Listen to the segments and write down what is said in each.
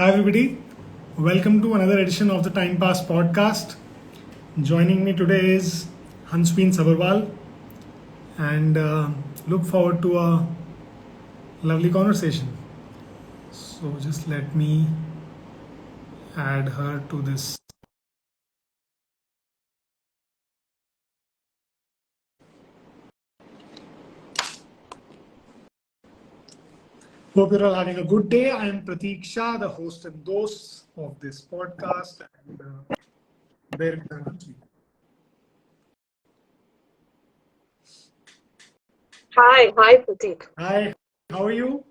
Hi, everybody. Welcome to another edition of the Time Pass podcast. Joining me today is Hansveen Sabharwal, and look forward to a lovely conversation. So, just let me add her to this. Hope you're all having a good day. I am Prateek Shah, the host and host of this podcast, and there is Hansveen. Hi, Pratik. Hi, how are you?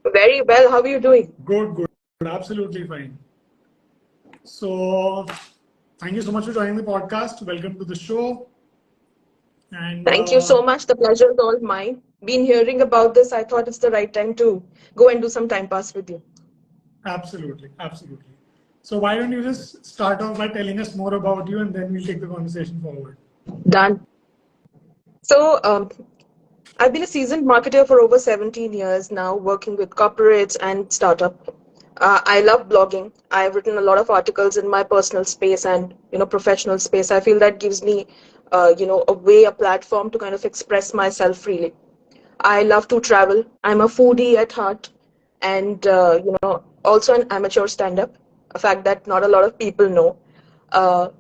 Very well. How are you doing? Good, absolutely fine. So, thank you so much for joining the podcast. Welcome to the show. And Thank you so much. The pleasure is all mine. Been hearing about this. I thought it's the right time to go and do some time pass with you. absolutely. So, why don't you just start off by telling us more about you and then we'll take the conversation forward? Done. So, I've been a seasoned marketer for over 17 years now, working with corporates and startup. I love blogging. I've written a lot of articles in my personal space and professional space. I feel that gives me a way, a platform to kind of express myself freely. I love to travel. I'm a foodie at heart, and also an amateur stand-up. A fact that not a lot of people know. Uh,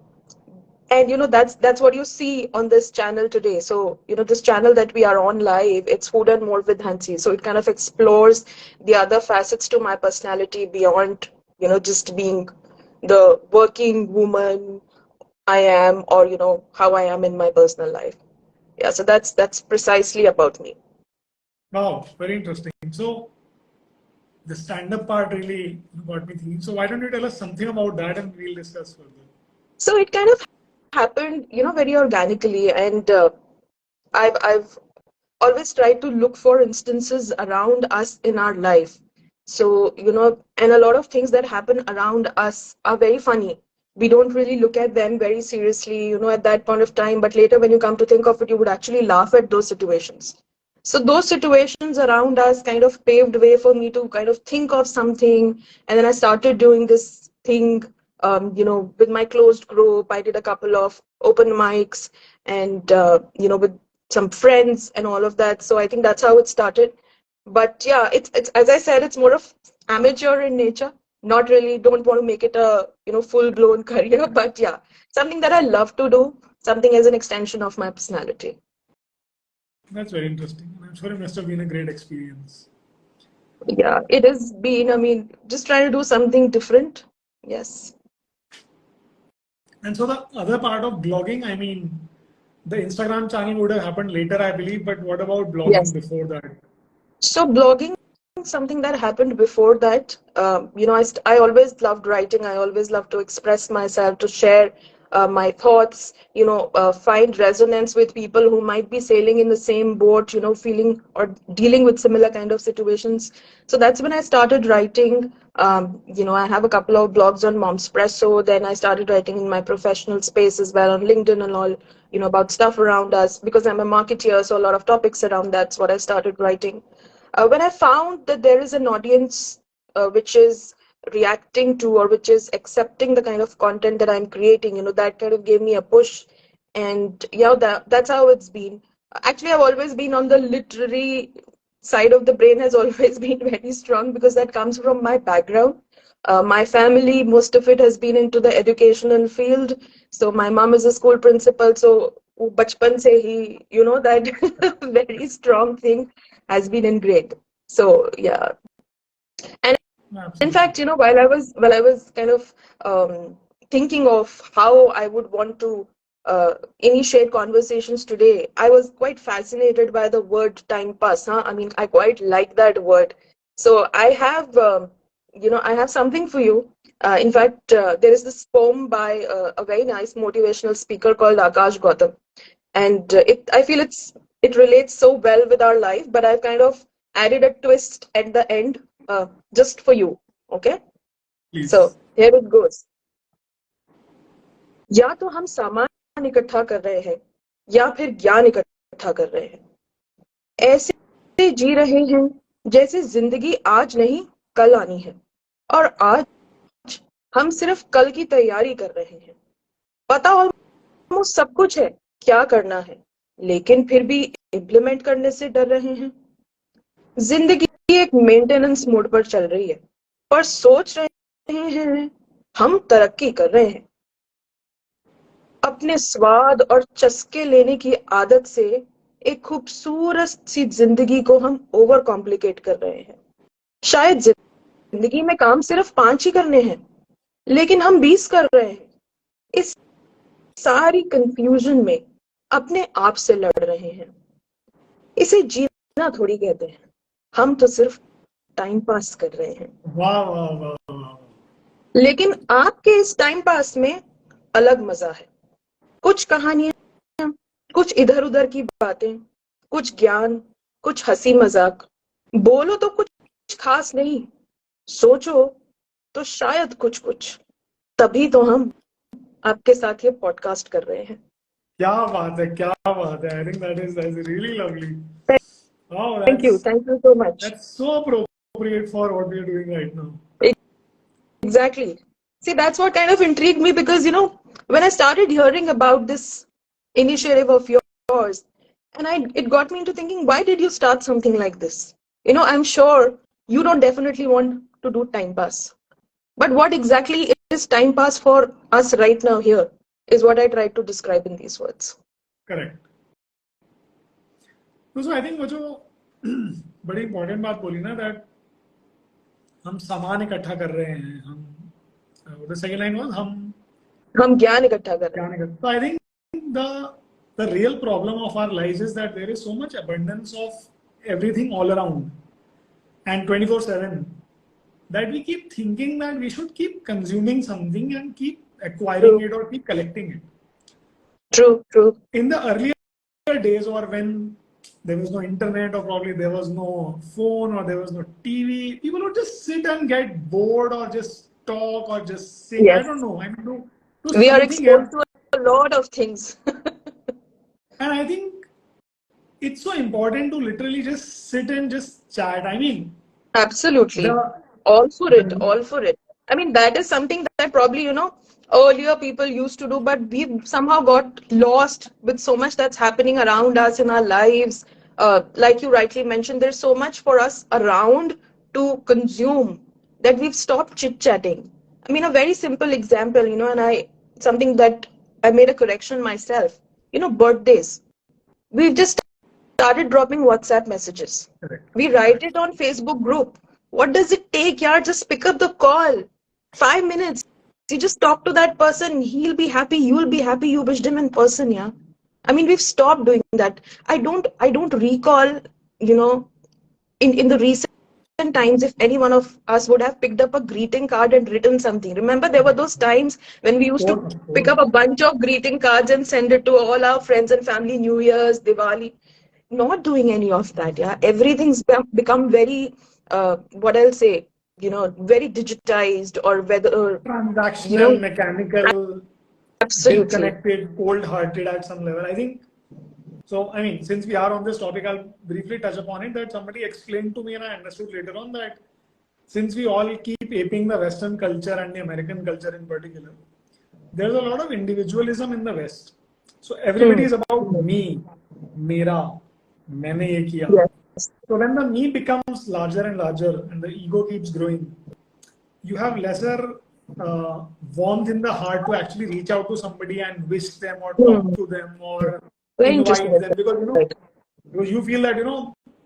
and that's what you see on this channel today. So this channel that we are on live, it's Food and More with Hansi. So it kind of explores the other facets to my personality beyond just being the working woman I am, or how I am in my personal life. Yeah, so that's precisely about me. Wow, very interesting. So, the stand up part really got me thinking. So, why don't you tell us something about that and we'll discuss further? So it kind of happened, very organically, and I've always tried to look for instances around us in our life. So and a lot of things that happen around us are very funny. We don't really look at them very seriously, at that point of time. But later, when you come to think of it, you would actually laugh at those situations. So those situations around us kind of paved way for me to kind of think of something, and then I started doing this thing, with my closed group. I did a couple of open mics, and with some friends and all of that. So I think that's how it started. But yeah, it's as I said, it's more of amateur in nature. Not really, don't want to make it a full blown career, but yeah, something that I love to do, something as an extension of my personality. That's very interesting. I'm sure it must have been a great experience. Yeah, it has been, I mean, just trying to do something different. Yes. And so, the other part of blogging, I mean, the Instagram channel would have happened later, I believe, but what about blogging Yes. before that? So blogging, something that happened before that. I always loved writing. I always loved to express myself, to share my thoughts. Find resonance with people who might be sailing in the same boat. Feeling or dealing with similar kind of situations. So that's when I started writing. I have a couple of blogs on Momspresso. Then I started writing in my professional space as well on LinkedIn and all. About stuff around us, because I'm a marketeer, so a lot of topics around that's what I started writing. When I found that there is an audience which is reacting to, or which is accepting the kind of content that I'm creating, that kind of gave me a push. And yeah, that's how it's been. Actually, I've always been on the literary side of the brain, has always been very strong, because that comes from my background. My family, most of it has been into the educational field. So my mom is a school principal. So bachpan se hi, that very strong thing has been ingrained. So yeah, and in Absolutely. fact, while I was kind of thinking of how I would want to initiate conversations today, I was quite fascinated by the word time pass. I mean, I quite like that word. So I have something for you. In fact, there is this poem by a very nice motivational speaker called Akash Gautam, and I feel it relates so well with our life, but I've kind of added a twist at the end, just for you. Okay, Please. so here it goes. या तो हम सामान इकट्ठा कर रहे हैं, या फिर ज्ञान इकट्ठा कर रहे हैं, ऐसे जी रहे हैं जैसे जिंदगी आज नहीं कल आनी है, और आज हम सिर्फ कल की तैयारी कर रहे हैं। पता ऑलमोस्ट सब कुछ है क्या करना है, लेकिन फिर भी इम्प्लीमेंट करने से डर रहे हैं। जिंदगी एक मेंटेनेंस मोड पर चल रही है, पर सोच रहे हैं हम तरक्की कर रहे हैं। अपने स्वाद और चस्के लेने की आदत से एक खूबसूरत सी जिंदगी को हम ओवर कॉम्प्लिकेट कर रहे हैं। शायद जिंदगी में काम सिर्फ 5 ही करने हैं, लेकिन हम 20 कर रहे हैं। इस सारी कंफ्यूजन में अपने आप से लड़ रहे हैं। इसे जीना थोड़ी कहते हैं, हम तो सिर्फ टाइम पास कर रहे हैं। वाह वाह वाह वाह। लेकिन आपके इस टाइम पास में अलग मजा है। कुछ कहानियां, कुछ इधर उधर की बातें, कुछ ज्ञान, कुछ हंसी मजाक। बोलो तो कुछ खास नहीं, सोचो तो शायद कुछ कुछ। तभी तो हम आपके साथ ये पॉडकास्ट कर रहे हैं। क्या बात है, क्या बात है। I think that is really lovely. Wow, thank you so much. that's so appropriate for what we are doing right now. Exactly. See, that's what kind of intrigued me because, when I started hearing about this initiative of yours, and it got me into thinking, why did you start something like this? I'm sure you don't definitely want to do time pass. But what exactly is time pass for us right now here is what I tried to describe in these words. Correct. So I think वो जो बड़ी important बात बोली ना, that हम सामान इकट्ठा कर रहे हैं, हम द सेकंड लाइन वाज हम ज्ञान इकट्ठा कर रहे हैं। ज्ञान इकट्ठा। So I think the real problem of our lives is that there is so much abundance of everything all around and 24/7 that we keep thinking that we should keep consuming something and keep acquiring True, it or keep collecting it. true. In the earlier days, or when there was no internet, or probably there was no phone, or there was no TV, people would just sit and get bored, or just talk, or just sing. I Yes. don't know. I mean, do We are something else. exposed to a lot of things. And I think it's so important to literally just sit and just chat. I mean, Absolutely. the All for it. the All for it. I mean, that is something that probably, earlier people used to do, but we've somehow got lost with so much that's happening around us in our lives. Like you rightly mentioned, there's so much for us around to consume that we've stopped chit-chatting. I mean, a very simple example, something that I made a correction myself. Birthdays. We've just started dropping WhatsApp messages. correct, We write correct. it on Facebook group. What does it take, yaar? Just pick up the call. 5 minutes. You just talk to that person. He'll be happy. You'll be happy. You wished him in person, yeah. I mean, we've stopped doing that. I don't recall, you know, in the recent times if any one of us would have picked up a greeting card and written something. Remember, there were those times when we used to Of pick up course. a bunch of greeting cards and send it to all our friends and family, New Year's, Diwali. Not doing any of that. Yeah, everything's become very what I'll say, very digitized, or whether you Transactional, know mechanical, absolutely. disconnected, cold-hearted at some level. I think so. I mean, since we are on this topic, I'll briefly touch upon it. That somebody explained to me, and I understood later on that since we all keep aping the Western culture and the American culture in particular, there's a lot of individualism in the West. So everybody Hmm. is about me, mera, मैंने ये किया. Yes. So when the me becomes larger and larger and the ego keeps growing, you have lesser warmth in the heart to actually reach out to somebody and wish them or talk Hmm. to them or Very interesting. invite them, because Right. because you feel that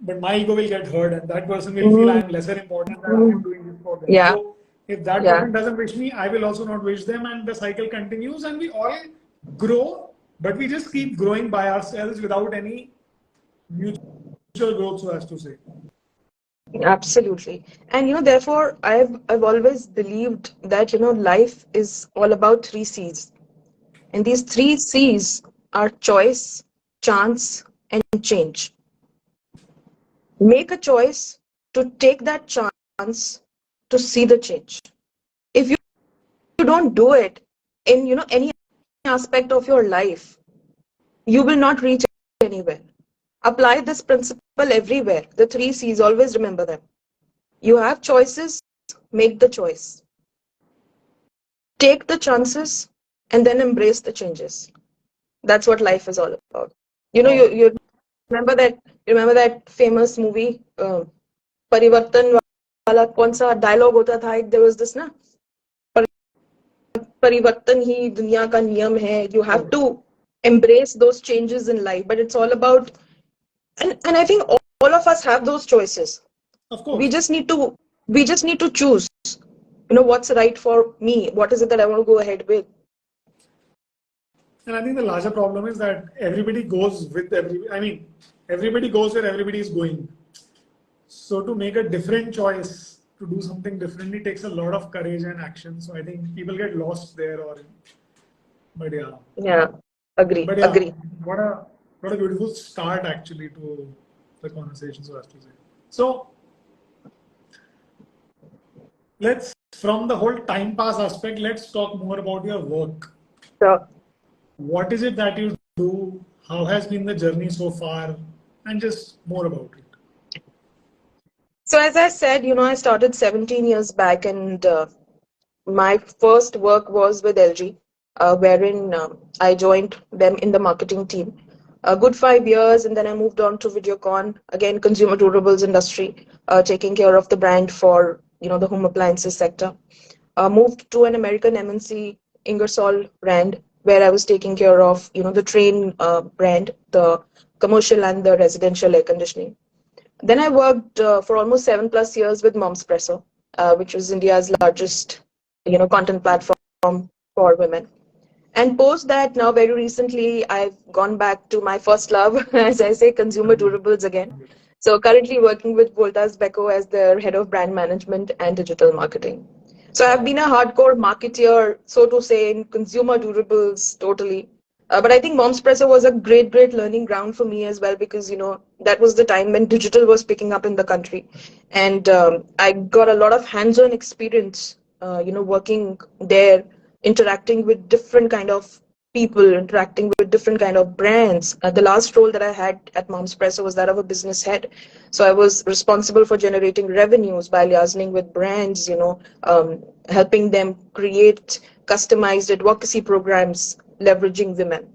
but my ego will get hurt and that person will feel I Hmm. am lesser important than I Hmm. am doing this for them. Yeah. So if that Yeah. person doesn't wish me, I will also not wish them, and the cycle continues, and we all grow, but we just keep growing by ourselves without any mutual growth, so as to say. Absolutely. And therefore I've always believed that life is all about 3 C's. And these 3 C's are choice, chance, and change. Make a choice to take that chance to see the change. If you don't do it in any aspect of your life, you will not reach anywhere. Apply this principle everywhere. The 3 C's, always remember them. You have choices, make the choice, take the chances, and then embrace the changes. That's what life is all about. You know, Wow. you remember that famous movie, परिवर्तन वाला कौन सा dialogue होता था एक, there was this ना, परिवर्तन ही दुनिया का नियम है. You have to embrace those changes in life, but it's all about, and I think all of us have those choices. Of we course. just need to we just need to choose, what's right for me, what is it that I want to go ahead with. And I think the larger problem is that everybody goes with everybody goes where everybody is going. So to make a different choice, to do something differently takes a lot of courage and action. So I think people get lost there but yeah. Yeah, agree, But yeah, agree. what a what a beautiful start actually to the conversation, so as to say. So let's from the whole time pass aspect, let's talk more about your work. So What is it that you do? How has been the journey so far? And just more about it. so as I said, I started 17 years back, and my first work was with LG, wherein I joined them in the marketing team. A good 5 years, and then I moved on to Videocon, again consumer durables industry, taking care of the brand for the home appliances sector. Moved to an American MNC, Ingersoll Rand, where I was taking care of the Train brand, the commercial and the residential air conditioning. Then I worked for almost 7+ years with Momspresso, which was India's largest, content platform for women. And post that, now very recently, I've gone back to my first love, as I say, consumer durables again. So currently working with Voltas Beko as their head of brand management and digital marketing. So I've been a hardcore marketeer, so to say, in consumer durables totally. But I think Momspresso was a great, great learning ground for me as well, because that was the time when digital was picking up in the country, and I got a lot of hands-on experience. Working there, interacting with different kind of people, interacting with different kind of brands. The last role that I had at Momspresso was that of a business head. So I was responsible for generating revenues by liaisoning with brands, helping them create customized advocacy programs leveraging women.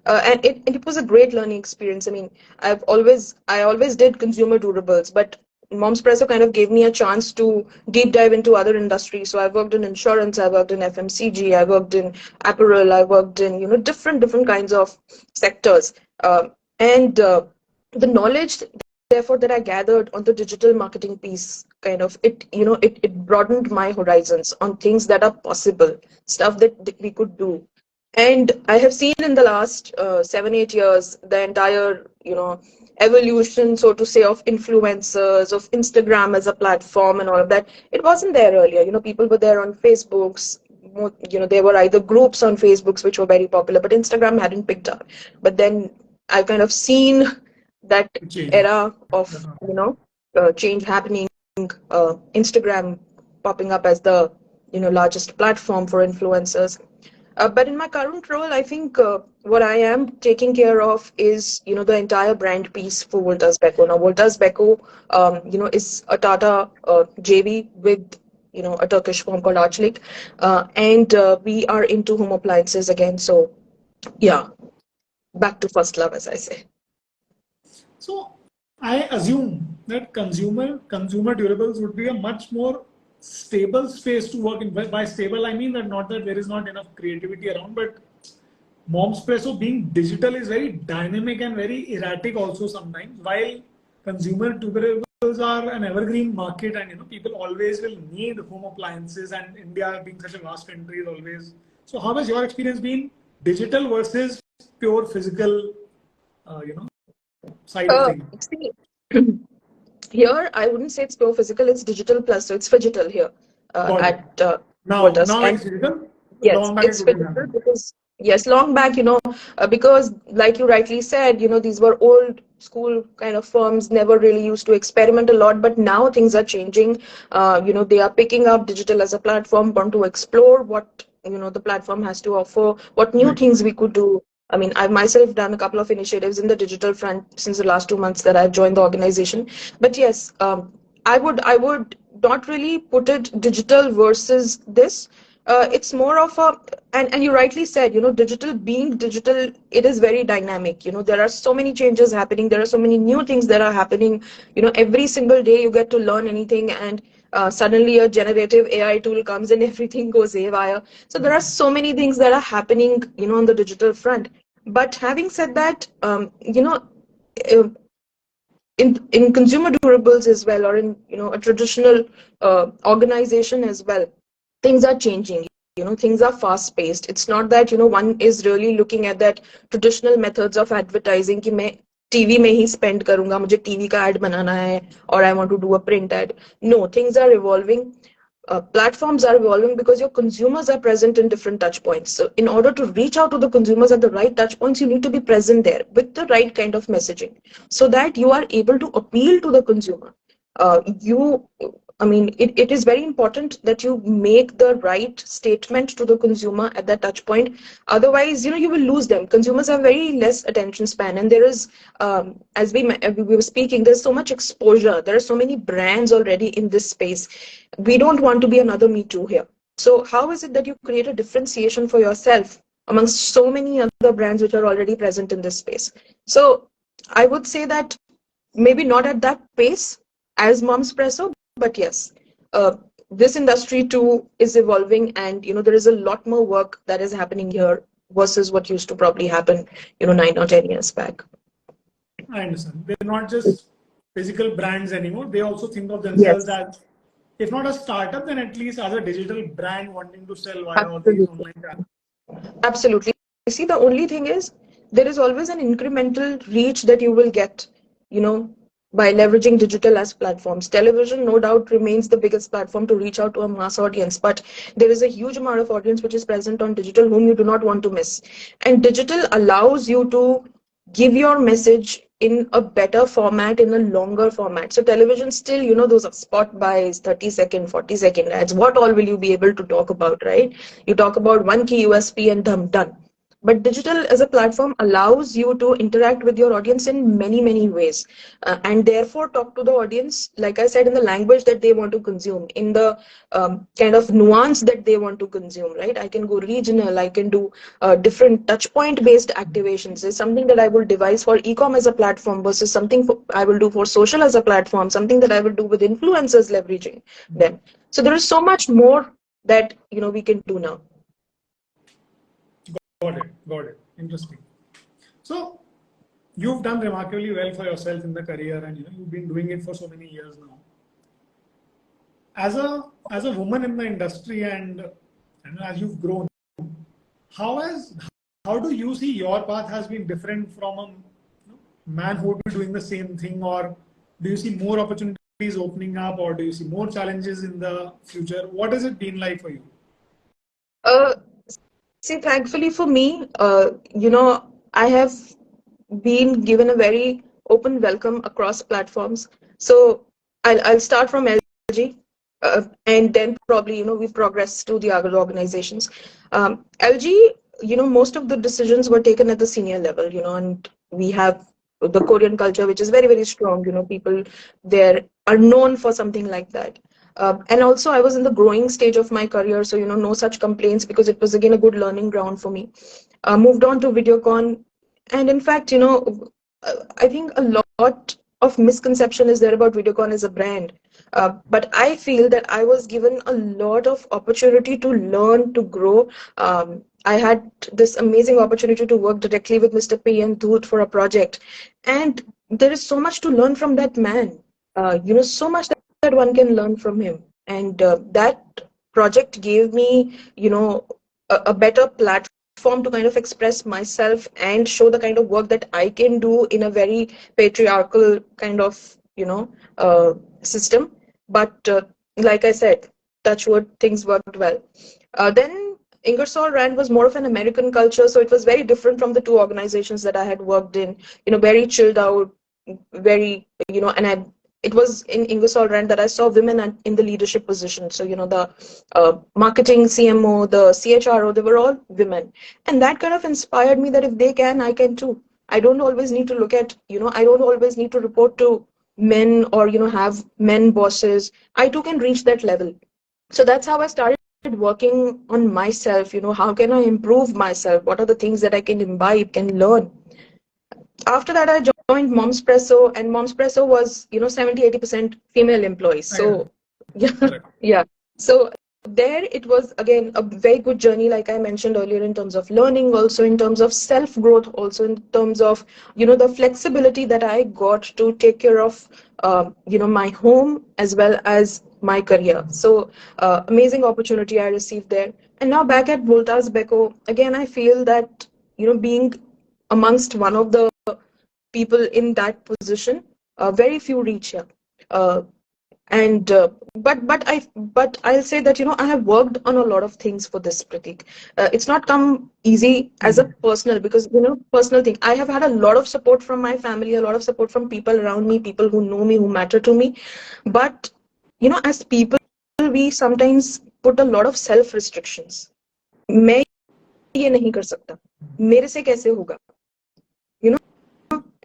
And it was a great learning experience. I mean, I always did consumer durables, but Momspresso kind of gave me a chance to deep dive into other industries. So I worked in insurance, I worked in FMCG, I worked in apparel, I worked in different kinds of sectors. And the knowledge, therefore, that I gathered on the digital marketing piece, kind of it broadened my horizons on things that are possible, stuff that we could do. And I have seen in the last 7-8 years the entire evolution, so to say, of influencers, of Instagram as a platform and all of that. It wasn't there earlier. People were there on Facebooks. There were either groups on Facebooks which were very popular, but Instagram hadn't picked up. But then I've kind of seen that Change. era of change happening. Instagram popping up as the largest platform for influencers. But in my current role, I think what I am taking care of is, the entire brand piece for Voltas Beko. Now, Voltas Beko, is a Tata JV with, a Turkish firm called Arçelik, and we are into home appliances again. So, yeah, back to first love, as I say. So I assume that consumer durables would be a much more stable space to work in. By stable, I mean that not that there is not enough creativity around, but Momspresso being digital is very dynamic and very erratic also sometimes. While consumer durables are an evergreen market, and people always will need home appliances, and India being such a vast country is always. So how has your experience been? Digital versus pure physical, you know, side of things. See, here, I wouldn't say it's pure physical, it's digital plus, so it's phygital here Got it. at Voltas. Now And it's digital. yes, Long back it it's would be physical manual. because, yes, long back, because like you rightly said, these were old school kind of firms, never really used to experiment a lot, but now things are changing. They are picking up digital as a platform, want to explore what, the platform has to offer, what new Right. things we could do. I mean, I've myself done a couple of initiatives in the digital front since the last 2 months that I've joined the organization. But yes, I would not really put it digital versus this. It's more of a, and you rightly said, digital being digital, it is very dynamic. There are so many changes happening. There are so many new things that are happening. Every single day you get to learn anything, and suddenly a generative AI tool comes and everything goes haywire. So there are so many things that are happening, on the digital front. But having said that, uh, in consumer durables as well, or in a traditional organization as well, things are changing. Things are fast paced. It's not that one is really looking at that traditional methods of advertising कि मैं TV में ही spend करूंगा, मुझे TV का ad बनाना है, or I want to do a print ad. No, things are evolving. Platforms are evolving because your consumers are present in different touch points. So in order to reach out to the consumers at the right touch points, you need to be present there with the right kind of messaging so that you are able to appeal to the consumer. You I mean, it is very important that you make the right statement to the consumer at that touch point. Otherwise, you will lose them. Consumers have very less attention span, and there is, as we were speaking, there's so much exposure. There are so many brands already in this space. We don't want to be another Me Too here. So how is it that you create a differentiation for yourself amongst so many other brands which are already present in this space? So I would say that maybe not at that pace as Momspresso, but yes, this industry too is evolving, and there is a lot more work that is happening here versus what used to probably happen 9 or 10 years back. I understand. They're not just physical brands anymore. They also think of themselves Yes, as, if not a startup, then at least as a digital brand wanting to sell via all these absolutely. online channels. Absolutely. See, the only thing is there is always an incremental reach that you will get, you know, by leveraging digital as platforms. Television, no doubt, remains the biggest platform to reach out to a mass audience, but there is a huge amount of audience which is present on digital whom you do not want to miss. And digital allows you to give your message in a better format, in a longer format. So television still, those are spot buys, 30-second, 40-second ads. What all will you be able to talk about, right? You talk about one key USP and done. But digital as a platform allows you to interact with your audience in many, many ways, and therefore talk to the audience, like I said, in the language that they want to consume, in the kind of nuance that they want to consume, right? I can go regional, I can do different touch point based activations. Is something that I will devise for e-com as a platform versus something I will do for social as a platform, something that I will do with influencers leveraging them. So there is so much more that we can do now. Got it. Interesting. So you've done remarkably well for yourself in the career, and you've been doing it for so many years now. As a woman in the industry, and as you've grown, how has how do you see your path has been different from a man who would be doing the same thing, or do you see more opportunities opening up, or do you see more challenges in the future? What has it been like for you? Uh, See, thankfully for me, I have been given a very open welcome across platforms. So I'll start from LG, and then probably we progress to the other organizations. LG, most of the decisions were taken at the senior level, and we have the Korean culture, which is very, very strong. People there are known for something like that. And also, I was in the growing stage of my career, so no such complaints, because it was again a good learning ground for me. Moved on to Videocon, and in fact, I think a lot of misconception is there about Videocon as a brand. But I feel that I was given a lot of opportunity to learn, to grow. I had this amazing opportunity to work directly with Mr. P. and Dhoot for a project, and there is so much to learn from that man. So much that one can learn from him, and that project gave me, a better platform to kind of express myself and show the kind of work that I can do in a very patriarchal kind of system. But like I said, touch wood, things worked well. Then Ingersoll Rand was more of an American culture, so it was very different from the two organizations that I had worked in. Very chilled out, very and it was in Ingersoll Rand that I saw women in the leadership position. So the marketing CMO, the CHRO, they were all women, and that kind of inspired me that if they can, I can too. I don't always need to look at I don't always need to report to men, or have men bosses. I too can reach that level. So that's how I started working on myself. How can I improve myself? What are the things that I can imbibe, can learn? After that, I joined Mom's Presso, and Mom's Presso was 70-80% female employees. I got So yeah, correct. yeah. So there it was again a very good journey, like I mentioned earlier, in terms of learning, also in terms of self growth, also in terms of the flexibility that I got to take care of my home as well as my career. So amazing opportunity I received there. And now back at Voltas Beko, again I feel that being amongst one of the people in that position, very few reach here. Uh, and but I'll say that I have worked on a lot of things for this, Pratik. It's not come easy as a Easy. personal, because personal thing. I have had a lot of support from my family, a lot of support from people around me, people who know me, who matter to me. But as people, we sometimes put a lot of self restrictions. मैं ये नहीं कर सकता, मेरे से कैसे होगा, you know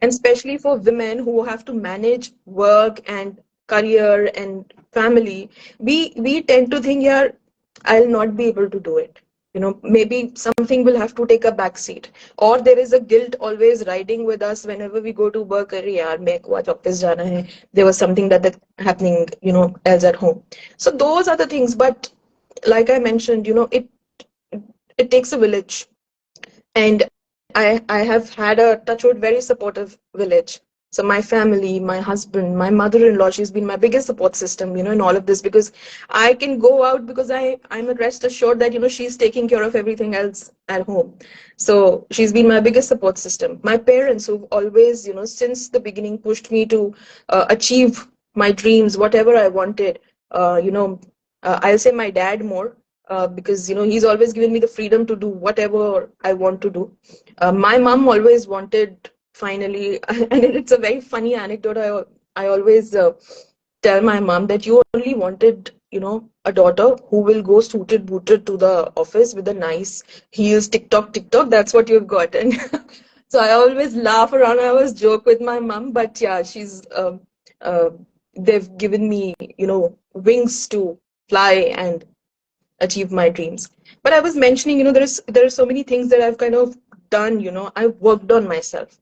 and especially for women who have to manage work and career and family, we tend to think, yeah, I'll not be able to do it. Maybe something will have to take a back seat, or there is a guilt always riding with us whenever we go to work. अरे यार मेरे को आज office जाना है, there was something that happening else at home. So those are the things. But like I mentioned, it takes a village. And I have had a touchwood very supportive village. So my family, my husband, my mother-in-law, she's been my biggest support system, in all of this, because I can go out because I'm at rest assured that, she's taking care of everything else at home. So she's been my biggest support system. My parents, who've always, since the beginning pushed me to achieve my dreams, whatever I wanted. I'll say my dad more, because he's always given me the freedom to do whatever I want to do. My mom always wanted, finally, and it's a very funny anecdote. I always tell my mom that you only wanted, a daughter who will go suited booted to the office with a nice heels, TikTok, TikTok. That's what you've got. And so I always laugh around. I always joke with my mom, but yeah, she's uh, they've given me, wings to fly and achieve my dreams. But I was mentioning, there are so many things that I've kind of done. I've worked on myself.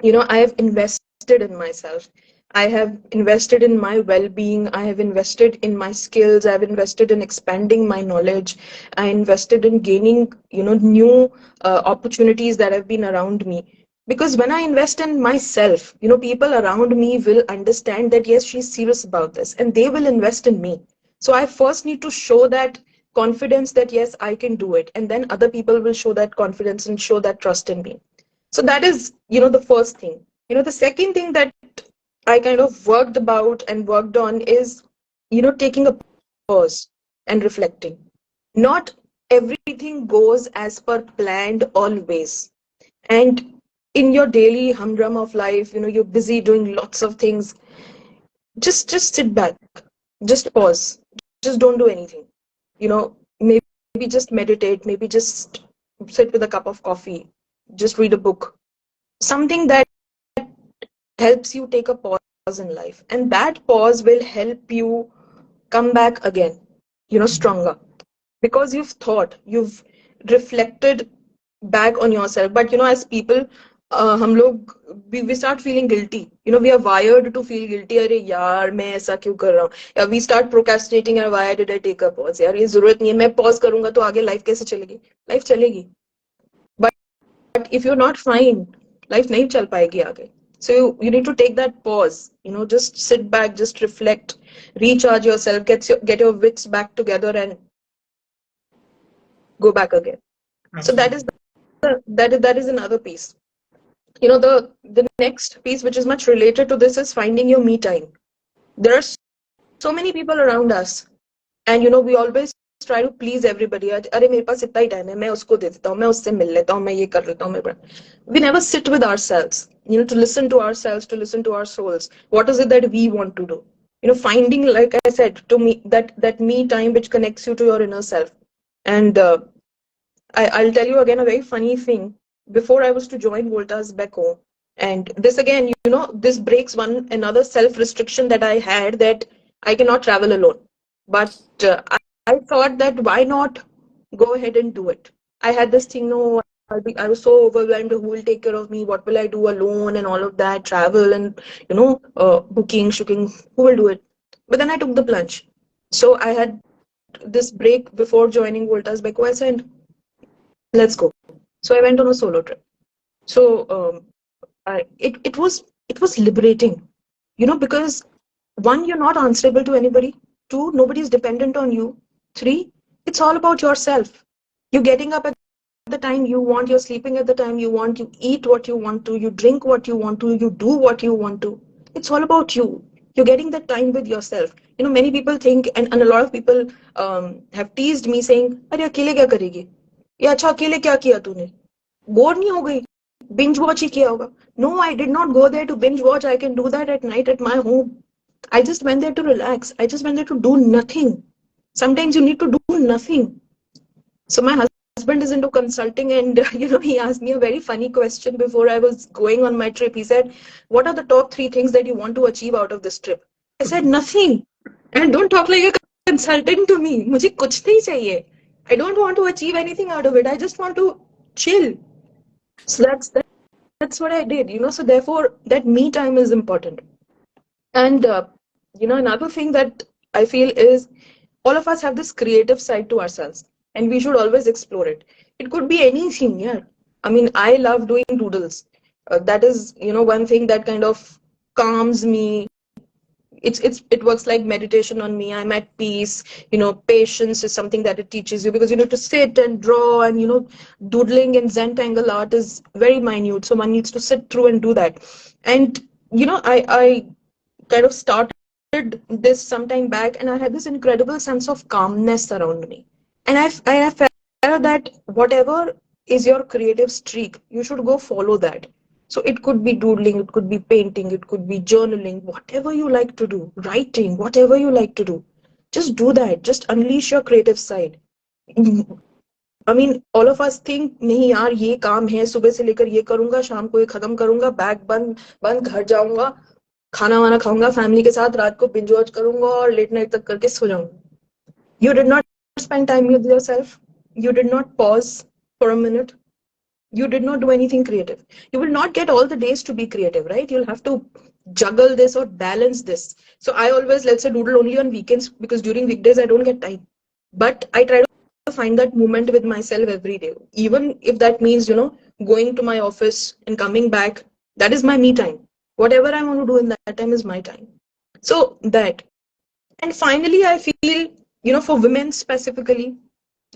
I have invested in myself. I have invested in my well-being. I have invested in my skills. I've invested in expanding my knowledge. I invested in gaining new opportunities that have been around me. Because when I invest in myself, people around me will understand that yes, she's serious about this, and they will invest in me. So I first need to show that confidence that yes, I can do it, and then other people will show that confidence and show that trust in me. So that is the first thing. The second thing that I kind of worked about and worked on is taking a pause and reflecting. Not everything goes as per planned always. And in your daily humdrum of life, you're busy doing lots of things. Just sit back, just pause, just don't do anything. Maybe just meditate, maybe just sit with a cup of coffee, just read a book, something that helps you take a pause in life. And that pause will help you come back again, stronger. Because you've thought, you've reflected back on yourself. But as people, हम लोग we start feeling guilty. We are wired to feel guilty. अरे यार मैं ऐसा क्यों कर रहा हूँ? या we start procrastinating. यार why did I take a pause? यार ये जरूरत नहीं है. मैं pause करूंगा तो आगे life कैसे चलेगी? Life चलेगी. But if you're not fine, life nahi chal payegi aage. So you need to take that pause, just sit back, just reflect, recharge yourself, get your wits back together, and go back again. So that is Absolutely. that is another piece. The next piece, which is much related to this, is finding your me time. There are so many people around us, and we always try to please everybody. अरे मेरे पास इतना ही time है, मैं उसको दे देता हूँ, मैं उससे मिल लेता हूँ, मैं ये कर लेता हूँ. We never sit with ourselves, to listen to ourselves, to listen to our souls. What is it that we want to do? Finding, like I said, to me, that me time which connects you to your inner self. And I'll tell you again a very funny thing. Before I was to join Volta's back home, And this again, this breaks one another self restriction that I had, that I cannot travel alone. But I thought that why not go ahead and do it. I had this thing, no, I was so overwhelmed. Who will take care of me? What will I do alone? And all of that, travel and, booking, shooking, who will do it? But then I took the plunge. So I had this break before joining Volta's Beko. I said, let's go. So I went on a solo trip. So it was liberating, because one, you're not answerable to anybody. Two, nobody's dependent on you. Three, it's all about yourself. You're getting up at the time you want, you're sleeping at the time you want, you eat what you want to, you drink what you want to, you do what you want to. It's all about you. You're getting that time with yourself. Many people think, and a lot of people have teased me saying, अरे अकेले क्या करेगी? ये अच्छा अकेले क्या किया तूने? बोर नहीं हो गई? Binge watch ही किया होगा? No, I did not go there to binge watch. I can do that at night at my home. I just went there to relax. I just went there to do nothing. Sometimes you need to do nothing. So my husband is into consulting, and he asked me a very funny question before I was going on my trip. He said, "What are the top 3 things that you want to achieve out of this trip?" I said, "Nothing." And don't talk like a consultant to me. मुझे कुछ नहीं चाहिए. I don't want to achieve anything out of it. I just want to chill. So that's what I did. So therefore, that me time is important. And another thing that I feel is, all of us have this creative side to ourselves, and we should always explore it. It could be anything, yeah. I mean, I love doing doodles. That is, one thing that kind of calms me. It works like meditation on me. I'm at peace. Patience is something that it teaches you, because you need to sit and draw, and doodling and Zentangle art is very minute, so one needs to sit through and do that. And I kind of started this sometime back, and I had this incredible sense of calmness around me. And I felt that whatever is your creative streak, you should go follow that. So it could be doodling, it could be painting, it could be journaling, whatever you like to do, writing, whatever you like to do. Just do that. Just unleash your creative side. I mean, all of us think, नहीं यार ये काम है, सुबह से लेकर ये करूंगा, शाम को ये खत्म करूंगा, बैग बंद बंद घर जाऊंगा, खाना वाना खाऊंगा फैमिली के साथ, रात को बिंज वॉच करूंगा और लेट नाइट तक करके सो जाऊंगा. You did not spend time with yourself. You did not pause for a minute. You did not do anything creative. You will not get all the days to be creative, right? You'll have to juggle this or balance this. So I always, let's say, doodle only on weekends, because during weekdays I don't get time. But I try to find that moment with myself every day. Even if that means, going to my office and coming back, that is my me time. Whatever I want to do in that time is my time. So that. And finally, I feel, for women specifically,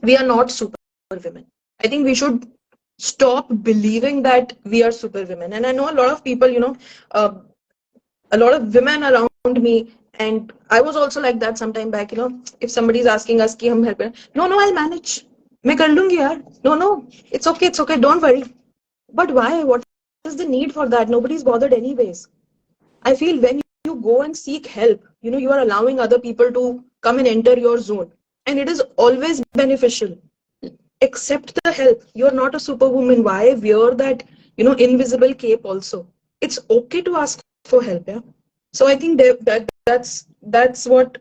we are not super women. I think we should stop believing that we are super women. And I know a lot of people, uh, a lot of women around me, and I was also like that sometime back. If somebody is asking us ki hum help rahe, no, I'll manage, मैं कर लूंगी यार. No, it's okay, don't worry. But why? What is the need for that? Nobody's bothered anyways. I feel when you go and seek help, you are allowing other people to come and enter your zone, and it is always beneficial. Accept the help. You're not a superwoman. Why wear that, invisible cape also? It's okay to ask for help, yeah. So I think that's what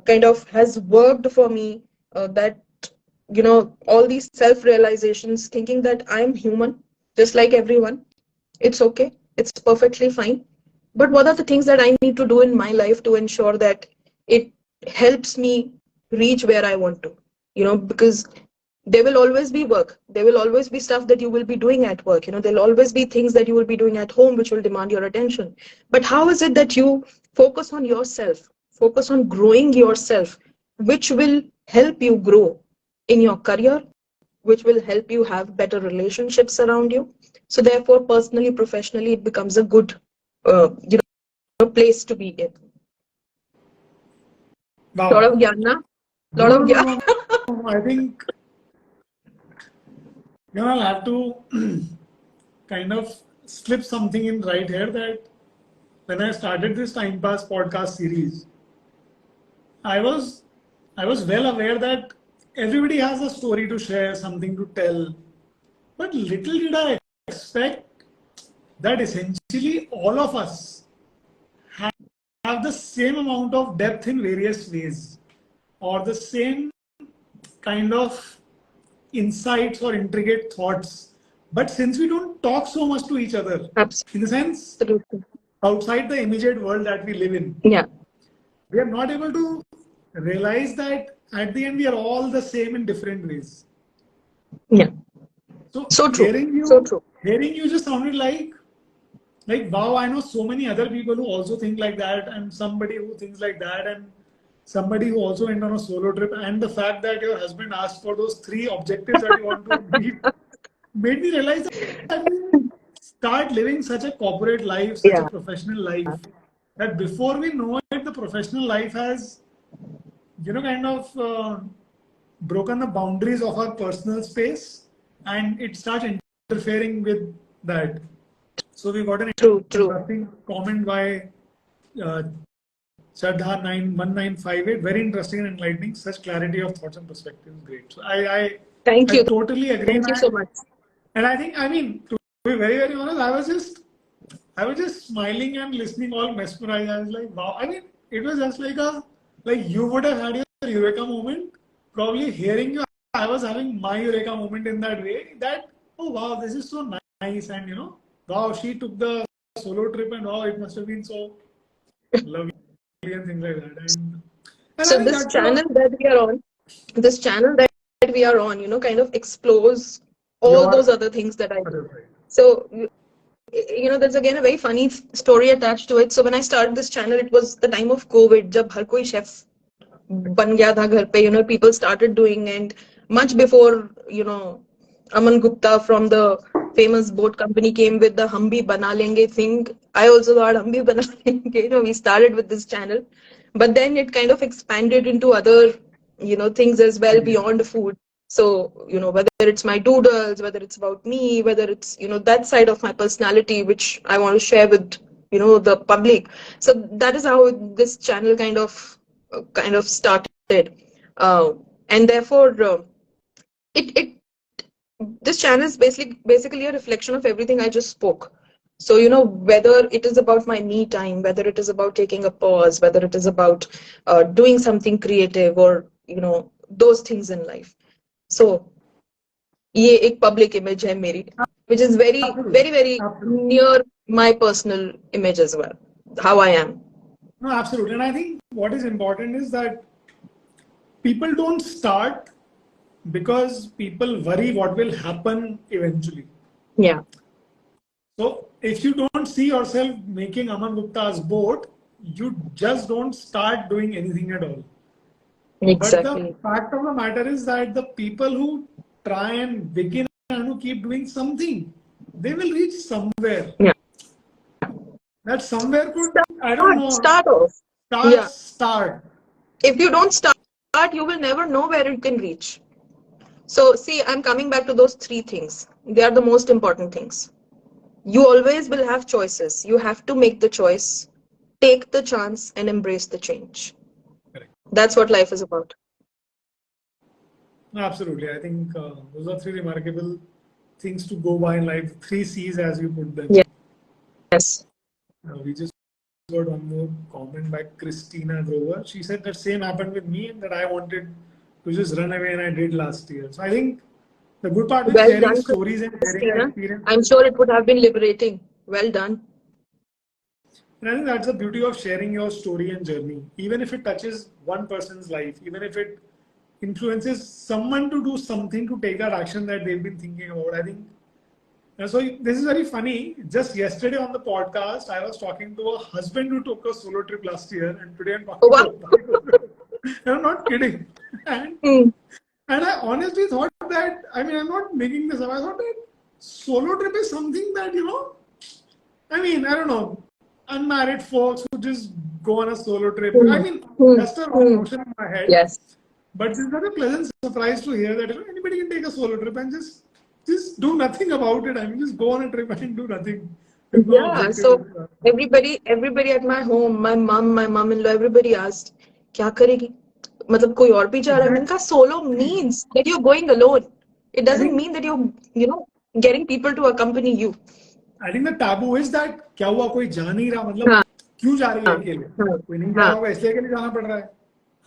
kind of has worked for me. That all these self realizations, thinking that I'm human, just like everyone. It's okay. It's perfectly fine. But what are the things that I need to do in my life to ensure that it helps me reach where I want to? Because there will always be work. There will always be stuff that you will be doing at work. There'll always be things that you will be doing at home which will demand your attention. But how is it that you focus on yourself, focus on growing yourself, which will help you grow in your career, which will help you have better relationships around you. So therefore, personally, professionally, it becomes a good, place to be in. Wow. Lot of gyan, na? Lot of gyan. No. I think I'll have to kind of slip something in right here, that when I started this Time Pass podcast series, I was well aware that everybody has a story to share, something to tell. But little did I expect that essentially all of us have the same amount of depth in various ways, or the same kind of insights or intricate thoughts. But since we don't talk so much to each other, in the sense Absolutely. outside the immediate world that we live in, Yeah. we are not able to realize that at the end we are all the same in different ways. Yeah. So So true. So true. hearing you just sounded like wow, I know so many other people who also think like that, and somebody who thinks like that, and somebody who also went on a solo trip, and the fact that your husband asked for those three objectives that you want to meet made me realize that we start living such a corporate life, such a Yeah. professional life, that before we know it, the professional life has, kind of broken the boundaries of our personal space, and it starts interfering with that. So we got an True. True. interesting comment by uh, Chadha 91958. Very interesting and enlightening. Such clarity of thoughts and perspectives. Great. So Thank I you. totally agree. Thank you so much. And I mean, to be very, very honest, I was just smiling and listening, all mesmerized. I was like, wow. I mean, it was just like you would have had your eureka moment. Probably hearing you, I was having my eureka moment in that way. That, oh wow, this is so nice. And wow, she took the solo trip, and wow, it must have been so lovely and things like that. And I So think this that's a channel that we are on, this channel that we are on, kind of explores all your those other things that I do. So, there's again a very funny story attached to it. So when I started this channel, it was the time of COVID, जब हर कोई chef बन गया था घर पे, people started doing, and much before, Aman Gupta from the famous boat company came with the hum bhi bana lenge thing. I also thought hum bhi bana lenge. We started with this channel, but then it kind of expanded into other, things as well idea. beyond food. So, whether it's my doodles, whether it's about me, whether it's, that side of my personality, which I want to share with, the public. So that is how this channel kind of started. Uh, and therefore, it this channel is basically a reflection of everything I just spoke. So, whether it is about my me time, whether it is about taking a pause, whether it is about doing something creative, or, those things in life. So, ये एक public image है मेरी, which is very, Absolutely. very, very Absolutely. near my personal image as well, how I am. No, absolutely. And I think what is important is that people don't start because people worry what will happen eventually. Yeah. So if you don't see yourself making Aman Gupta's boat, you just don't start doing anything at all. But the Exactly. fact of the matter is that the people who try and begin and who keep doing something, they will reach somewhere. Yeah. That somewhere could, I don't know, Start off. Yeah. start. If you don't start, you will never know where it can reach. So, see, I'm coming back to those three things. They are the most important things. You always will have choices. You have to make the choice, take the chance, and embrace the change. Correct. That's what life is about. No, absolutely. I think those are three remarkable things to go by in life. Three C's, as you put them. Yes. We just got one more comment by Christina Grover. She said that same happened with me and that I wanted to just run away, and I did last year. So I think the good part with Well sharing done, stories and sharing Christina. experiences. I'm sure it would have been liberating. Well done. And I think that's the beauty of sharing your story and journey. Even if it touches one person's life, even if it influences someone to do something, to take that action that they've been thinking about, I think. So this is very funny. Just yesterday on the podcast, I was talking to a husband who took a solo trip last year, and today I'm talking to a wife. I'm not kidding. And I honestly thought that, I mean, I'm not making this up. I thought that solo trip is something that, I mean, I don't know, unmarried folks who just go on a solo trip. I mean, that's the wrong notion in my head. Yes. But it's not a pleasant surprise to hear that anybody can take a solo trip and just do nothing about it. I mean, just go on a trip and do nothing. Yeah, so everybody at my home, my mom-in-law, everybody asked, क्या करेगी? मतलब कोई और भी जा रहा है? मैंने कहा solo means that you're going alone. It doesn't mean that you're, getting people to accompany you. I think the taboo is that क्या हुआ कोई जा नहीं रहा मतलब हाँ क्यों जा रही है हाँ अकेले हाँ कोई नहीं जा रहा हाँ होगा इसलिए अकेले जाना पड़ रहा है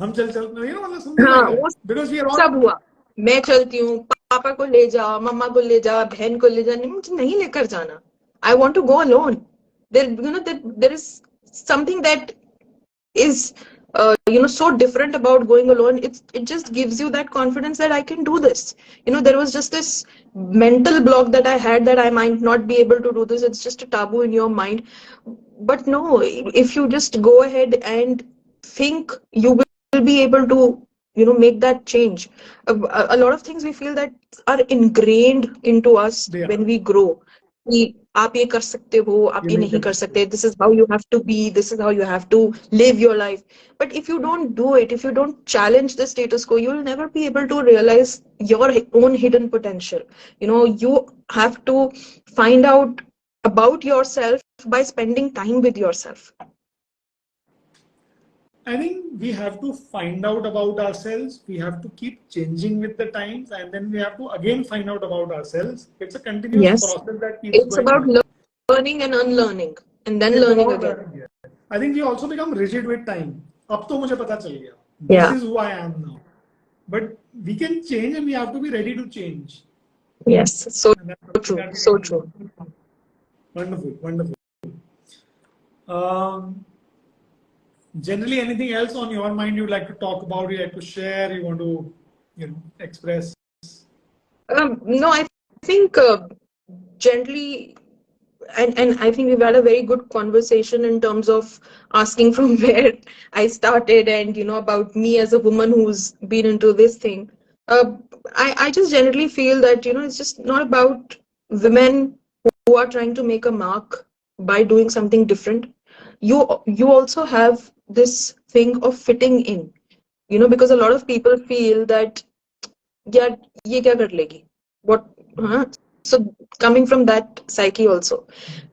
हम चल मतलब something हाँ, like that वो because we are all सब हुआ। मैं चलती हूँ, पापा को ले जा, मम्मा को ले जा, बहन को ले जा, नहीं मुझे नहीं लेकर जाना। I want to go alone. There is something that is so different about going alone. It just gives you that confidence that I can do this. There was just this mental block that I had that I might not be able to do this. It's just a taboo in your mind. But no, if you just go ahead and think, you will be able to make that change. A lot of things we feel that are ingrained into us they are when we grow. कि आप ये कर सकते हो, आप ये ये नहीं नहीं कर कर सकते सकते, this is how you have to be, this is how you have to live your life. But if you don't do it, if you don't challenge the status quo, you'll never be able to realize your own hidden potential. You have to find out about yourself by spending time with yourself. I think we have to find out about ourselves. We have to keep changing with the times, and then we have to again find out about ourselves. It's a continuous Yes, process that keeps it's going about on. learning and unlearning and then It's learning about again. learning. Yes. I think we also become rigid with time. अब तो मुझे पता चल गया. This Yeah. is who I am now. But we can change, and we have to be ready to change. Yes, so And that's something true, that we so need to true. do. Wonderful, wonderful. Um, Generally, anything else on your mind you'd like to talk about, you like to share, you want to, express? No, I think gently, and I think we've had a very good conversation in terms of asking from where I started and about me as a woman who's been into this thing. Uh, I just generally feel that it's just not about women who are trying to make a mark by doing something different. You also have this thing of fitting in, because a lot of people feel that यार ये क्या कर लेगी what huh? So coming from that psyche also,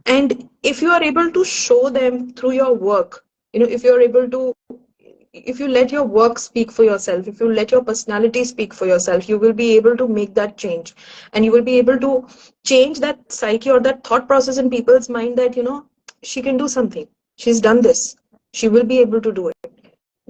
and if you are able to show them through your work, if you are able to, if you let your work speak for yourself, if you let your personality speak for yourself, you will be able to make that change, and you will be able to change that psyche or that thought process in people's mind that she can do something, she's done this, she will be able to do it.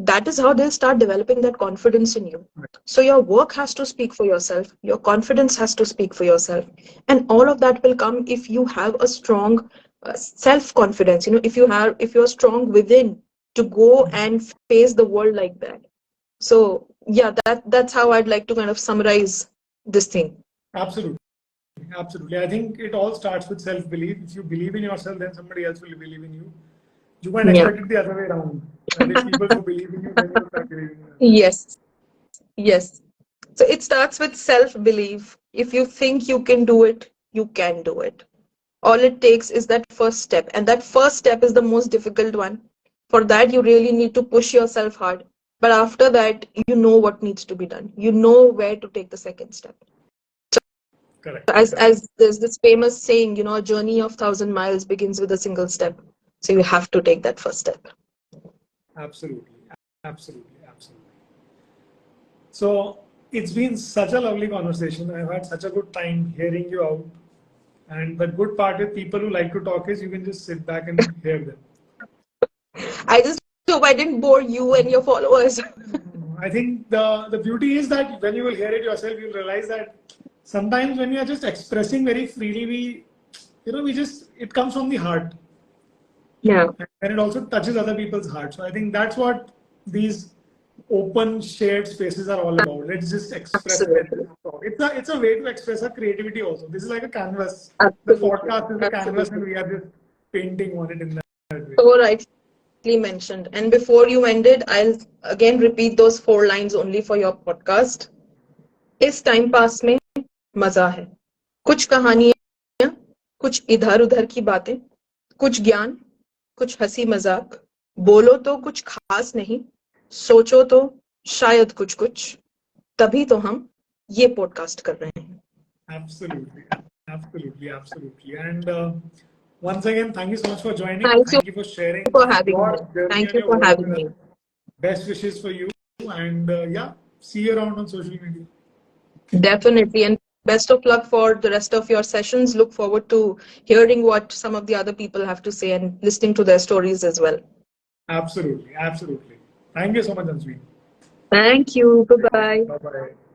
That is how they'll start developing that confidence in you. So your work has to speak for yourself, your confidence has to speak for yourself, and all of that will come if you have a strong self confidence. If you're strong within to go and face the world like that. So yeah, that's how I'd like to kind of summarize this thing. Absolutely. Absolutely. I think it all starts with self belief. If you believe in yourself, then somebody else will believe in you. You can't Yeah. expect it the other way around. And if people don't believe in you, then you start believing in yourself. Yes. Yes. So it starts with self belief. If you think you can do it, you can do it. All it takes is that first step, and that first step is the most difficult one. For that, you really need to push yourself hard. But after that, you know what needs to be done. You know where to take the second step. Correct. As there's this famous saying, a journey of 1,000 miles begins with a single step. So you have to take that first step. Absolutely. Absolutely. Absolutely. So it's been such a lovely conversation. I've had such a good time hearing you out. And the good part with people who like to talk is you can just sit back and hear them. I just hope I didn't bore you and your followers. I think the beauty is that when you will hear it yourself, you'll realize that sometimes when we are just expressing very freely, we just, it comes from the heart. Yeah. And it also touches other people's hearts. So I think that's what these open shared spaces are all about. Let's just express and let's Absolutely. just talk. It's a way to express our creativity also. This is like a canvas. The Absolutely. podcast is a canvas and Absolutely. we are just painting on it in that way. So rightly mentioned. And before you end it, I'll again repeat those 4 lines only for your podcast. इस time pass में मजा है, कुछ कहानियां, कुछ इधर उधर की बातें, कुछ ज्ञान, कुछ हंसी मजाक, बोलो तो कुछ खास नहीं, सोचो तो शायद कुछ कुछ, तभी तो हम ये पॉडकास्ट कर रहे हैं. Absolutely. Absolutely. Absolutely. And once again, thank you so much for joining. Thank you Thank you for sharing for having your me. journey Thank and you your for work with having us. me. Best wishes for you. And yeah, see you around on social media. Definitely. And Best of luck for the rest of your sessions. Look forward to hearing what some of the other people have to say and listening to their stories as well. Absolutely, absolutely. Thank you so much, Hansveen. Thank you. Bye bye. Bye bye.